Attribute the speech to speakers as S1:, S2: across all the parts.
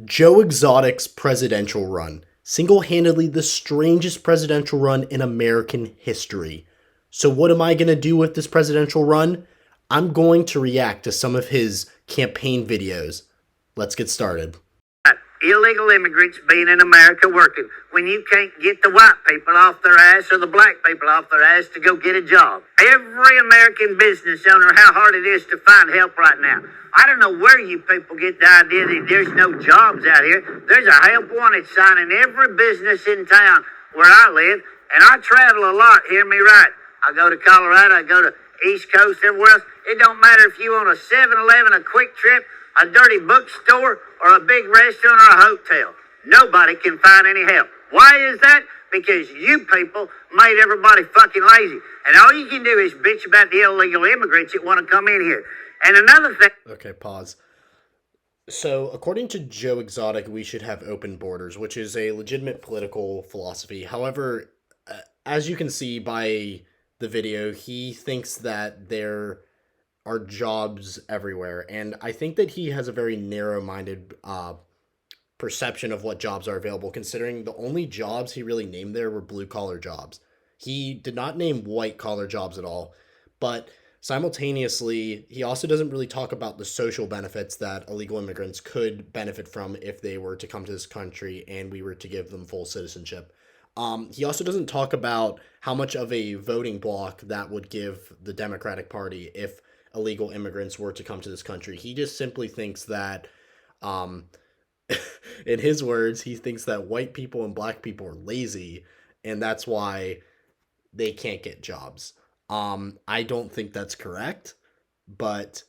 S1: Joe Exotic's presidential run. Single-handedly the strangest presidential run in American history. So what am I going to do with this presidential run? I'm going to react to some of his campaign videos. Let's get started.
S2: Illegal immigrants being in America working when you can't get the white people off their ass or the black people off their ass to go get a job. Every American business owner, how hard it is to find help right now. I don't know where you people get the idea that there's no jobs out here. There's a help wanted sign in every business in town where I live, and I travel a lot, hear me right. I go to Colorado, I go to East Coast, everywhere else. It don't matter if you want a 7-Eleven, a Quick Trip, a dirty bookstore, or a big restaurant or a hotel. Nobody can find any help. Why is that? Because you people made everybody fucking lazy. And all you can do is bitch about the illegal immigrants that want to come in here. And another thing...
S1: Okay, pause. So, according to Joe Exotic, we should have open borders, which is a legitimate political philosophy. However, as you can see by the video, he thinks that there are jobs everywhere, and I think that he has a very narrow-minded perception of what jobs are available, considering the only jobs he really named there were blue-collar jobs. He did not name white-collar jobs at all, but simultaneously, he also doesn't really talk about the social benefits that illegal immigrants could benefit from if they were to come to this country and we were to give them full citizenship. He also doesn't talk about how much of a voting bloc that would give the Democratic Party if illegal immigrants were to come to this country. He just simply thinks that, in his words, he thinks that white people and black people are lazy, and that's why they can't get jobs. I don't think that's correct, but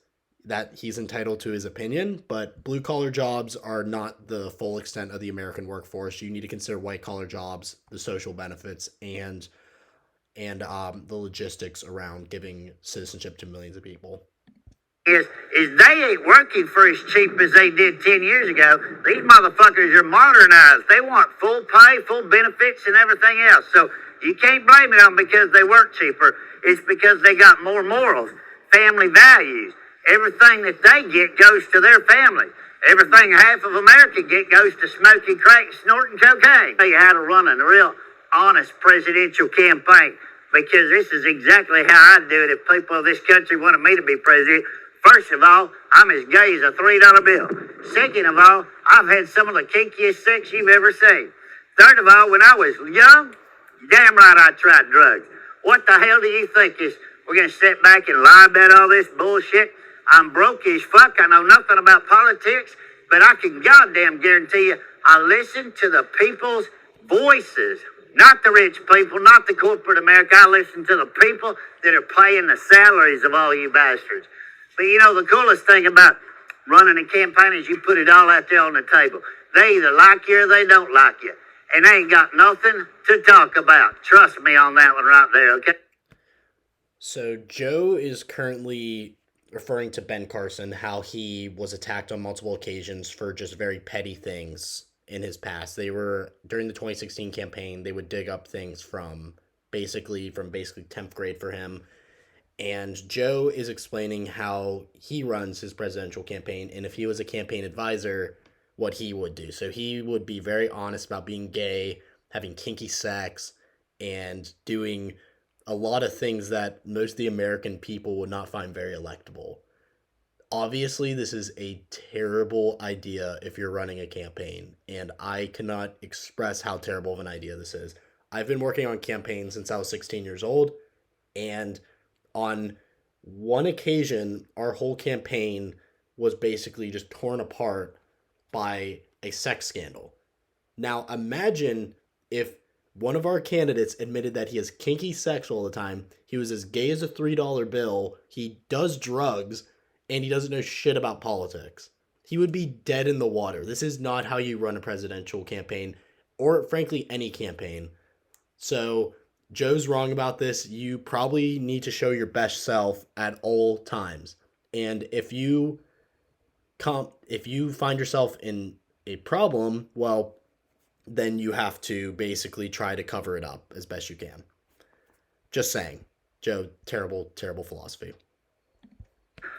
S1: that he's entitled to his opinion. But blue collar jobs are not the full extent of the American workforce. You need to consider white collar jobs, the social benefits, and the logistics around giving citizenship to millions of people.
S2: Is they ain't working for as cheap as they did 10 years ago. These motherfuckers are modernized. They want full pay, full benefits, and everything else. So you can't blame it on because they work cheaper. It's because they got more morals, family values. Everything that they get goes to their family. Everything half of America get goes to smoking crack, snorting cocaine. Tell you how to run a real honest presidential campaign, because this is exactly how I'd do it if people of this country wanted me to be president. First of all, I'm as gay as a $3 bill. Second of all, I've had some of the kinkiest sex you've ever seen. Third of all, when I was young, damn right I tried drugs. What the hell do you think is we're going to sit back and lie about all this bullshit? I'm broke as fuck. I know nothing about politics, but I can goddamn guarantee you I listen to the people's voices. Not the rich people, not the corporate America. I listen to the people that are paying the salaries of all you bastards. But you know, the coolest thing about running a campaign is you put it all out there on the table. They either like you or they don't like you. And they ain't got nothing to talk about. Trust me on that one right there, okay?
S1: So Joe is currently referring to Ben Carson, how he was attacked on multiple occasions for just very petty things in his past. During the 2016 campaign, they would dig up things from basically 10th grade for him. And Joe is explaining how he runs his presidential campaign, and if he was a campaign advisor, what he would do. So he would be very honest about being gay, having kinky sex, and doing a lot of things that most of the American people would not find very electable. Obviously, this is a terrible idea if you're running a campaign, and I cannot express how terrible of an idea this is. I've been working on campaigns since I was 16 years old, and on one occasion, our whole campaign was basically just torn apart by a sex scandal. Now, imagine if one of our candidates admitted that he has kinky sex all the time, he was as gay as a $3 bill, he does drugs, and he doesn't know shit about politics. He would be dead in the water. This is not how you run a presidential campaign, or frankly, any campaign. So Joe's wrong about this. You probably need to show your best self at all times. And if you find yourself in a problem, well, then you have to basically try to cover it up as best you can. Just saying. Joe, terrible, terrible philosophy.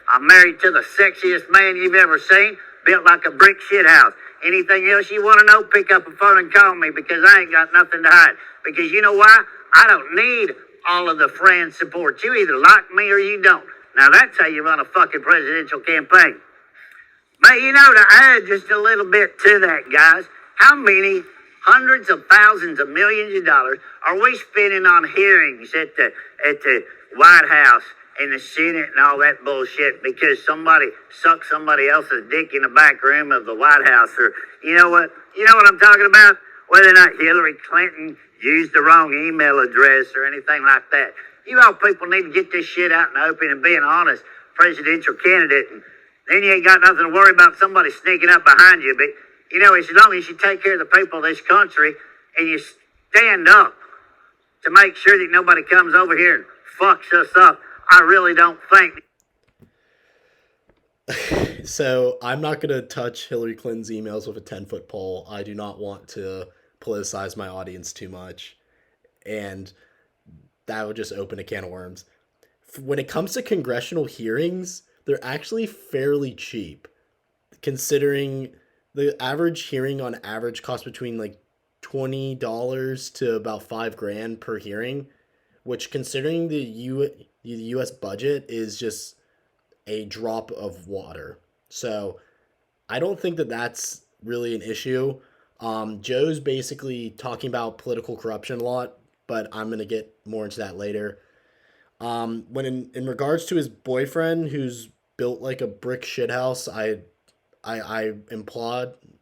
S2: I'm married to the sexiest man you've ever seen. built like a brick shit house. Anything else you want to know, pick up a phone and call me, because I ain't got nothing to hide. Because you know why? I don't need all of the friend support. You either like me or you don't. Now that's how you run a fucking presidential campaign. But you know, to add just a little bit to that, guys, how many hundreds of thousands of millions of dollars are we spending on hearings at the White House and the Senate and all that bullshit because somebody sucked somebody else's dick in the back room of the White House? Or you know what I'm talking about? Whether or not Hillary Clinton used the wrong email address or anything like that. You all people need to get this shit out in the open and be an honest presidential candidate, and then you ain't got nothing to worry about somebody sneaking up behind you. But you know, as long as you take care of the people of this country and you stand up to make sure that nobody comes over here and fucks us up, I really don't think.
S1: So I'm not going to touch Hillary Clinton's emails with a 10-foot pole. I do not want to politicize my audience too much. And that would just open a can of worms. When it comes to congressional hearings, they're actually fairly cheap, considering the average hearing on average costs between like $20 to about $5,000 per hearing, which, considering the U.S. budget, is just a drop of water. So I don't think that that's really an issue. Joe's basically talking about political corruption a lot, but I'm going to get more into that later. When in regards to his boyfriend, who's built like a brick shithouse, I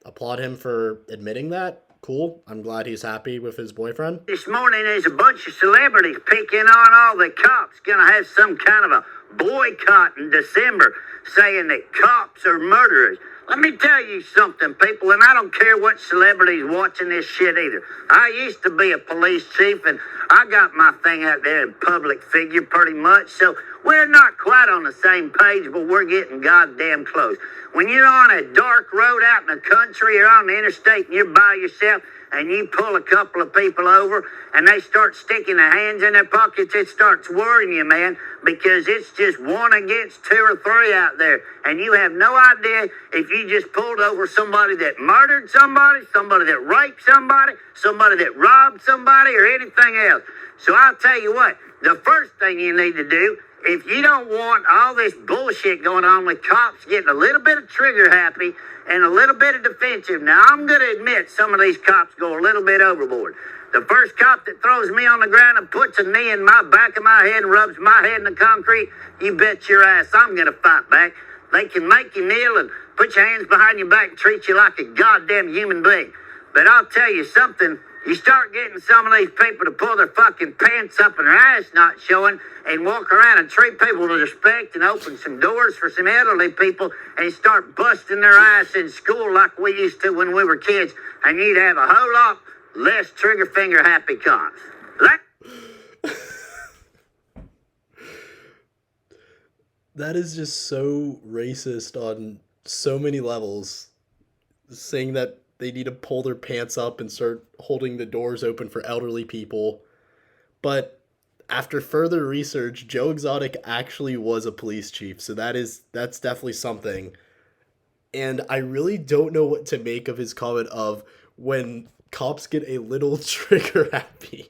S1: applaud him for admitting that. Cool. I'm glad he's happy with his boyfriend.
S2: This morning there's a bunch of celebrities picking on all the cops. Gonna have some kind of a boycott in December, saying that cops are murderers. Let me tell you something, people, and I don't care what celebrity's watching this shit either. I used to be a police chief, and I got my thing out there in public figure pretty much, so we're not quite on the same page, but we're getting goddamn close. When you're on a dark road out in the country or on the interstate and you're by yourself and you pull a couple of people over and they start sticking their hands in their pockets, it starts worrying you, man, because it's just one against two or three out there. And you have no idea if you just pulled over somebody that murdered somebody, somebody that raped somebody, somebody that robbed somebody, or anything else. So I'll tell you what, the first thing you need to do, if you don't want all this bullshit going on with cops getting a little bit of trigger happy and a little bit of defensive, now I'm going to admit some of these cops go a little bit overboard. The first cop that throws me on the ground and puts a knee in my back of my head and rubs my head in the concrete, you bet your ass I'm going to fight back. They can make you kneel and put your hands behind your back and treat you like a goddamn human being. But I'll tell you something, you start getting some of these people to pull their fucking pants up and their ass not showing and walk around and treat people with respect and open some doors for some elderly people and start busting their ass in school like we used to when we were kids, and you'd have a whole lot less trigger finger happy cops.
S1: That is just so racist on so many levels, saying that they need to pull their pants up and start holding the doors open for elderly people. But after further research, Joe Exotic actually was a police chief, so that's definitely something. And I really don't know what to make of his comment of when cops get a little trigger happy.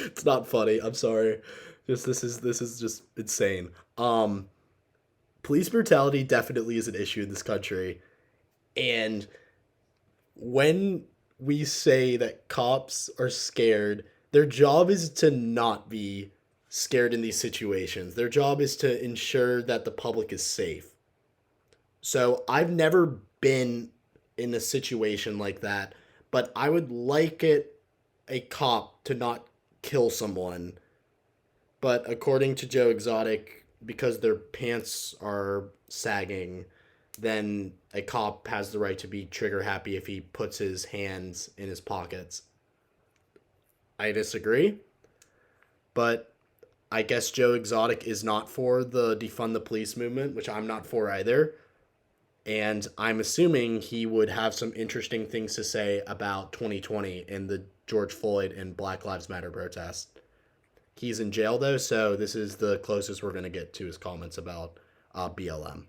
S1: It's not funny, I'm sorry. This is just insane. Police brutality definitely is an issue in this country. And when we say that cops are scared, their job is to not be scared in these situations. Their job is to ensure that the public is safe. So I've never been in a situation like that, but I would like a cop to not kill someone. But according to Joe Exotic, because their pants are sagging, then a cop has the right to be trigger happy if he puts his hands in his pockets. I disagree, but I guess Joe Exotic is not for the defund the police movement, which I'm not for either. And I'm assuming he would have some interesting things to say about 2020 and the George Floyd and Black Lives Matter protest. He's in jail, though, so this is the closest we're going to get to his comments about BLM.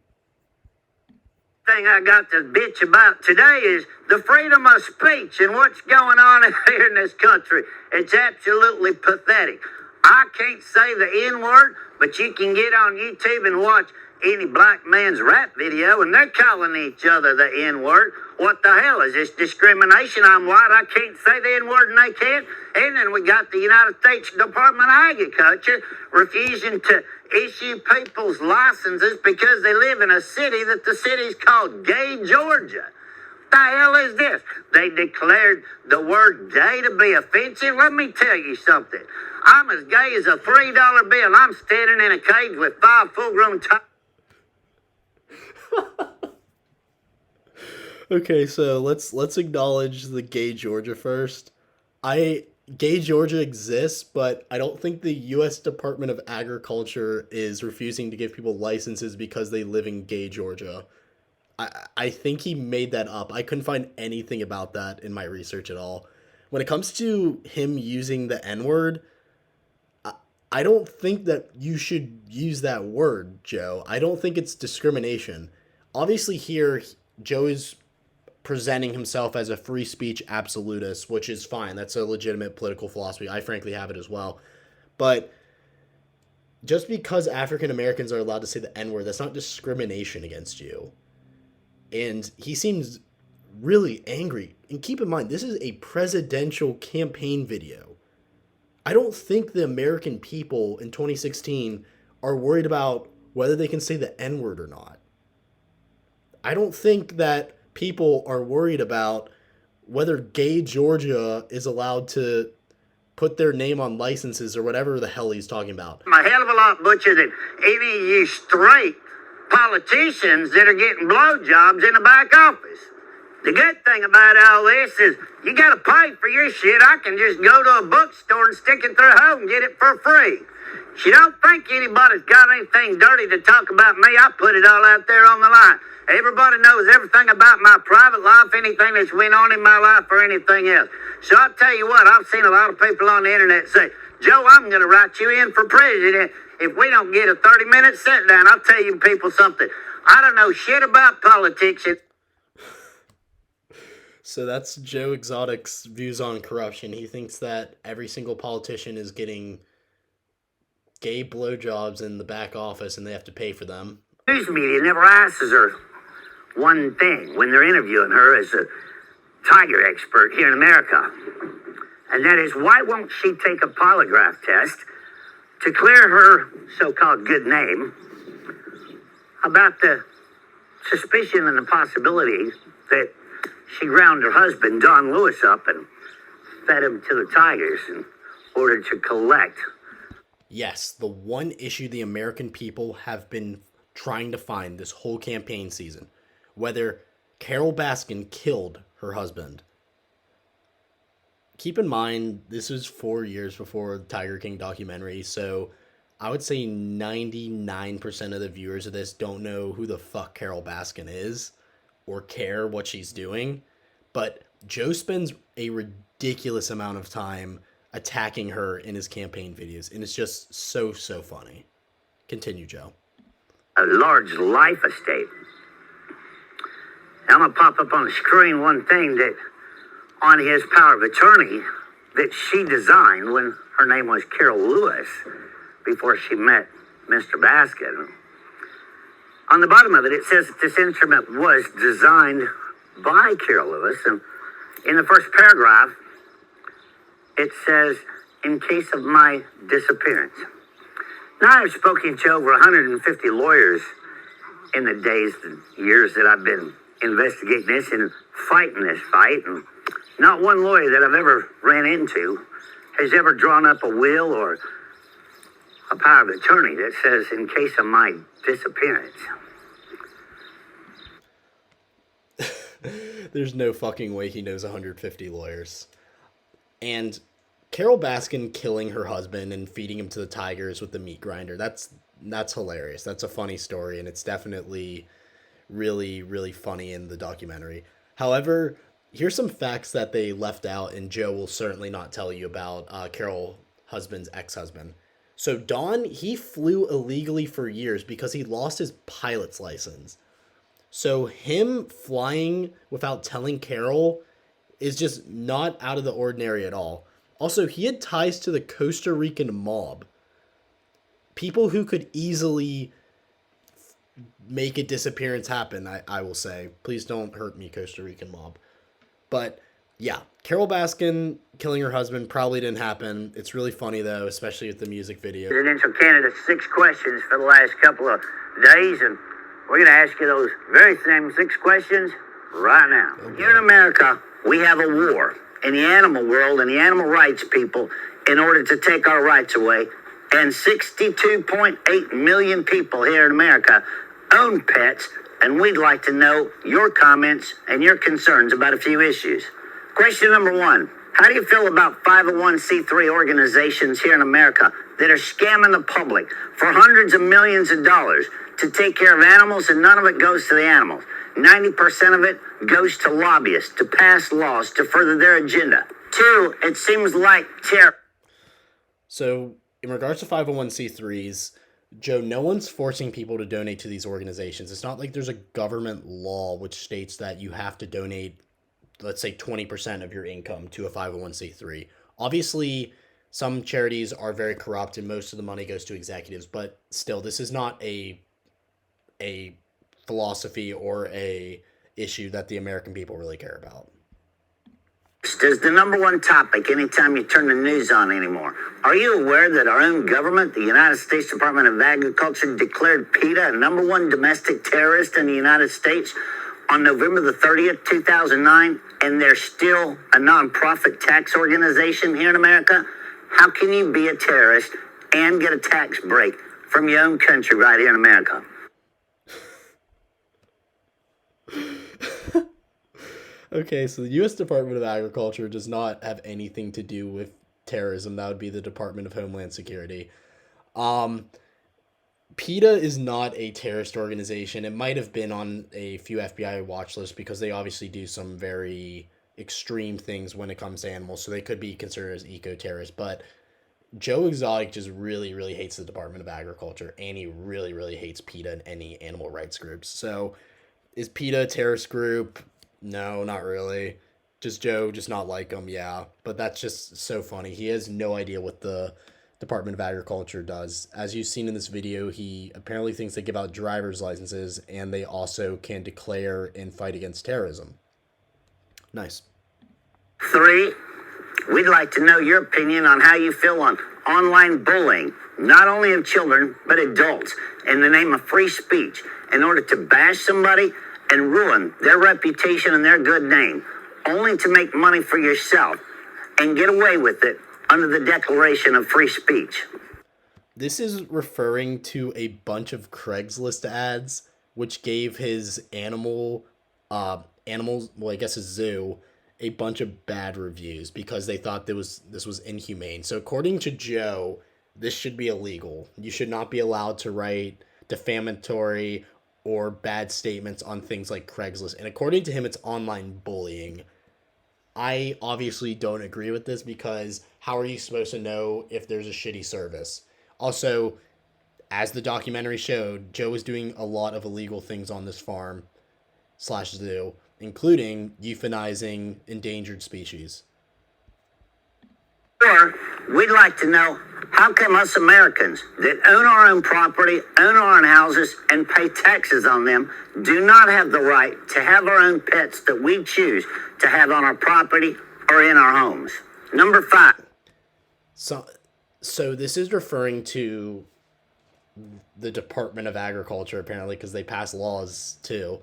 S2: thing I got to bitch about today is the freedom of speech and what's going on here in this country. It's absolutely pathetic. I can't say the N word, but you can get on YouTube and watch any black man's rap video, and they're calling each other the N word. What the hell is this discrimination? I'm white, I can't say the N word, and they can. And then we got the United States Department of Agriculture refusing to issue people's licenses because they live in a city that the city's called Gay, Georgia. The hell is this? They declared the word gay to be offensive. Let me tell you something. I'm as gay as a $3 bill. I'm standing in a cage with 5 full-grown tigers.
S1: Okay, so let's acknowledge the Gay Georgia first. Gay Georgia exists, but I don't think the U.S. Department of Agriculture is refusing to give people licenses because they live in Gay Georgia. I think he made that up. I couldn't find anything about that in my research at all. When it comes to him using the N word, I don't think that you should use that word, Joe. I don't think it's discrimination. Obviously, here, Joe is presenting himself as a free speech absolutist, which is fine. That's a legitimate political philosophy. I frankly have it as well. But just because African Americans are allowed to say the N word, that's not discrimination against you. And he seems really angry. And keep in mind, this is a presidential campaign video. I don't think the American people in 2016 are worried about whether they can say the N word or not. I don't think that people are worried about whether Gay Georgia is allowed to put their name on licenses or whatever the hell he's talking about.
S2: I'm a hell of a lot butcher than any of you straight politicians that are getting blowjobs in the back office. The good thing about all this is you got to pay for your shit. I can just go to a bookstore and stick it through a hole and get it for free. If you don't think anybody's got anything dirty to talk about me, I put it all out there on the line. Everybody knows everything about my private life, anything that's went on in my life or anything else. So I'll tell you what, I've seen a lot of people on the internet say, Joe, I'm going to write you in for president if we don't get a 30-minute sit down. I'll tell you people something. I don't know shit about politics.
S1: So that's Joe Exotic's views on corruption. He thinks that every single politician is getting gay blowjobs in the back office and they have to pay for them.
S2: News media never asks her one thing when they're interviewing her as a tiger expert here in America. And that is, why won't she take a polygraph test to clear her so-called good name about the suspicion and the possibility that she ground her husband, Don Lewis, up and fed him to the tigers in order to collect.
S1: Yes, the one issue the American people have been trying to find this whole campaign season. Whether Carol Baskin killed her husband. Keep in mind, this was 4 years before the Tiger King documentary, so I would say 99% of the viewers of this don't know who the fuck Carol Baskin is or care what she's doing. But Joe spends a ridiculous amount of time attacking her in his campaign videos, and it's just so funny. Continue, Joe.
S2: A large life estate. I'm going to pop up on the screen one thing that on his power of attorney that she designed when her name was Carol Lewis before she met Mr. Baskin. On the bottom of it, it says that this instrument was designed by Carol Lewis. And in the first paragraph, it says, in case of my disappearance. Now, I've spoken to over 150 lawyers in the days and years that I've been investigating this and fighting this fight. And not one lawyer that I've ever ran into has ever drawn up a will or a power of attorney that says, in case of my disappearance.
S1: There's no fucking way he knows 150 lawyers. And Carol Baskin killing her husband and feeding him to the tigers with the meat grinder, that's hilarious. That's a funny story, and it's definitely really funny in the documentary. However, here's some facts that they left out, and Joe will certainly not tell you about Carol's husband's ex-husband. So Don, he flew illegally for years because he lost his pilot's license. So him flying without telling Carol is just not out of the ordinary at all. Also, he had ties to the Costa Rican mob. People who could easily make a disappearance happen, I will say. Please don't hurt me, Costa Rican mob. But yeah, Carol Baskin killing her husband probably didn't happen. It's really funny though, especially with the music video.
S2: Presidential candidate 6 questions for the last couple of days, and we're going to ask you those very same 6 questions right now. Okay. Here in America, we have a war in the animal world and the animal rights people in order to take our rights away. And 62.8 million people here in America own pets, and we'd like to know your comments and your concerns about a few issues. Question number 1. How do you feel about 501c3 organizations here in America that are scamming the public for hundreds of millions of dollars to take care of animals, and none of it goes to the animals? 90% of it goes to lobbyists to pass laws to further their agenda. 2, it seems like terror.
S1: So, in regards to 501c3s, Joe, no one's forcing people to donate to these organizations. It's not like there's a government law which states that you have to donate, let's say, 20% of your income to a 501c3. Obviously, some charities are very corrupt and most of the money goes to executives, but still, this is not a philosophy or a issue that the American people really care about.
S2: Is the number one topic anytime you turn the news on anymore. Are you aware that our own government, the United States Department of Agriculture, declared PETA a number 1 domestic terrorist in the United States on November the 30th, 2009, and they're still a nonprofit tax organization here in America? How can you be a terrorist and get a tax break from your own country right here in America?
S1: Okay, so the U.S. Department of Agriculture does not have anything to do with terrorism. That would be the Department of Homeland Security. PETA is not a terrorist organization. It might have been on a few FBI watch lists because they obviously do some very extreme things when it comes to animals, so they could be considered as eco-terrorists. But Joe Exotic just really, really hates the Department of Agriculture, and he really, really hates PETA and any animal rights groups. So is PETA a terrorist group? No, not really. Just Joe, just not like him, yeah. But that's just so funny. He has no idea what the Department of Agriculture does. As you've seen in this video, he apparently thinks they give out driver's licenses, and they also can declare and fight against terrorism. Nice.
S2: 3, we'd like to know your opinion on how you feel on online bullying, not only of children, but adults, in the name of free speech, in order to bash somebody and ruin their reputation and their good name, only to make money for yourself and get away with it under the Declaration of Free Speech.
S1: This is referring to a bunch of Craigslist ads which gave his animals, well, I guess his zoo, a bunch of bad reviews because they thought this was inhumane. So according to Joe, this should be illegal. You should not be allowed to write defamatory or bad statements on things like Craigslist. And according to him, it's online bullying. I obviously don't agree with this because how are you supposed to know if there's a shitty service? Also, as the documentary showed, Joe was doing a lot of illegal things on this farm / zoo, including euthanizing endangered species.
S2: Or we'd like to know, how come us Americans that own our own property, own our own houses, and pay taxes on them do not have the right to have our own pets that we choose to have on our property or in our homes? Number 5.
S1: So this is referring to the Department of Agriculture, apparently, because they pass laws too,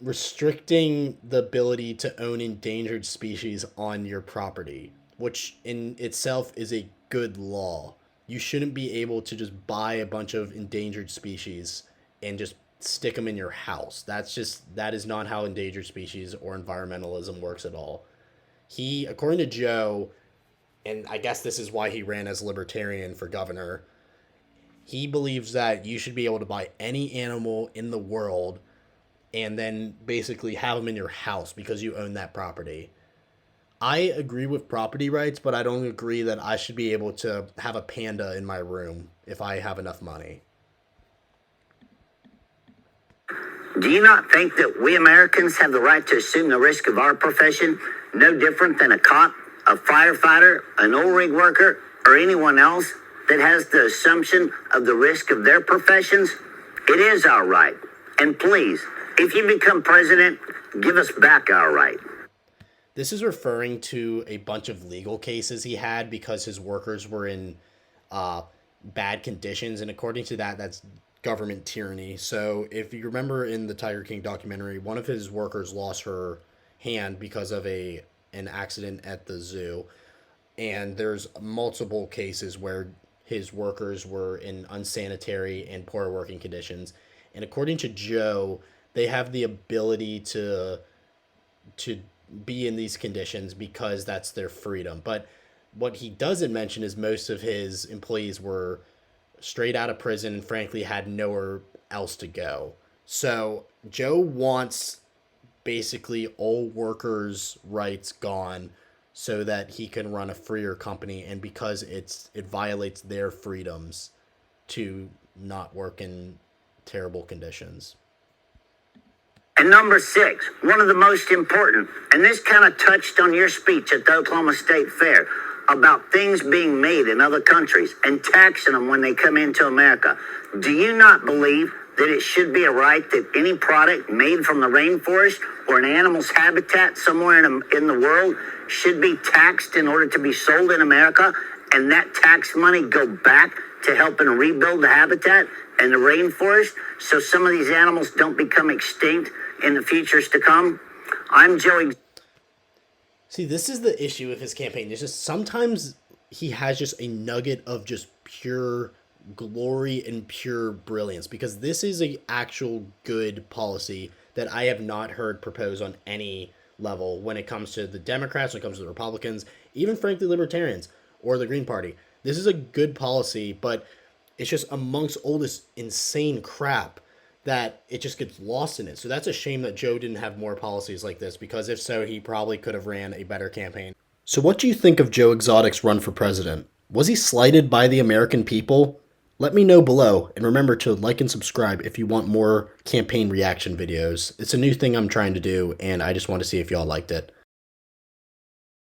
S1: restricting the ability to own endangered species on your property, which in itself is a good law. You shouldn't be able to just buy a bunch of endangered species and just stick them in your house. That is not how endangered species or environmentalism works at all. He, according to Joe, and I guess this is why he ran as libertarian for governor, he believes that you should be able to buy any animal in the world and then basically have them in your house because you own that property. I agree with property rights, but I don't agree that I should be able to have a panda in my room if I have enough money.
S2: Do you not think that we Americans have the right to assume the risk of our profession, no different than a cop, a firefighter, an oil rig worker, or anyone else that has the assumption of the risk of their professions? It is our right. And please, if you become president, give us back our right.
S1: This is referring to a bunch of legal cases he had because his workers were in bad conditions. And according to that, that's government tyranny. So if you remember in the Tiger King documentary, one of his workers lost her hand because of an accident at the zoo. And there's multiple cases where his workers were in unsanitary and poor working conditions. And according to Joe, they have the ability to be in these conditions because that's their freedom. But what he doesn't mention is most of his employees were straight out of prison and frankly had nowhere else to go. So Joe wants basically all workers' rights gone so that he can run a freer company, and because it violates their freedoms to not work in terrible conditions.
S2: And number 6, one of the most important, and this kind of touched on your speech at the Oklahoma State Fair about things being made in other countries and taxing them when they come into America. Do you not believe that it should be a right that any product made from the rainforest or an animal's habitat somewhere in the world should be taxed in order to be sold in America, and that tax money go back to helping rebuild the habitat and the rainforest so some of these animals don't become extinct in the futures to come? I'm Joey.
S1: See, this is the issue with his campaign. There's just sometimes he has just a nugget of just pure glory and pure brilliance, because this is a actual good policy that I have not heard proposed on any level when it comes to the Democrats, when it comes to the Republicans, even frankly libertarians or the Green Party. This is a good policy, but it's just amongst all this insane crap that it just gets lost in it. So that's a shame that Joe didn't have more policies like this, because if so, he probably could have ran a better campaign. So what do you think of Joe Exotic's run for president? Was he slighted by the American people? Let me know below, and remember to like and subscribe if you want more campaign reaction videos. It's a new thing I'm trying to do, and I just want to see if y'all liked it.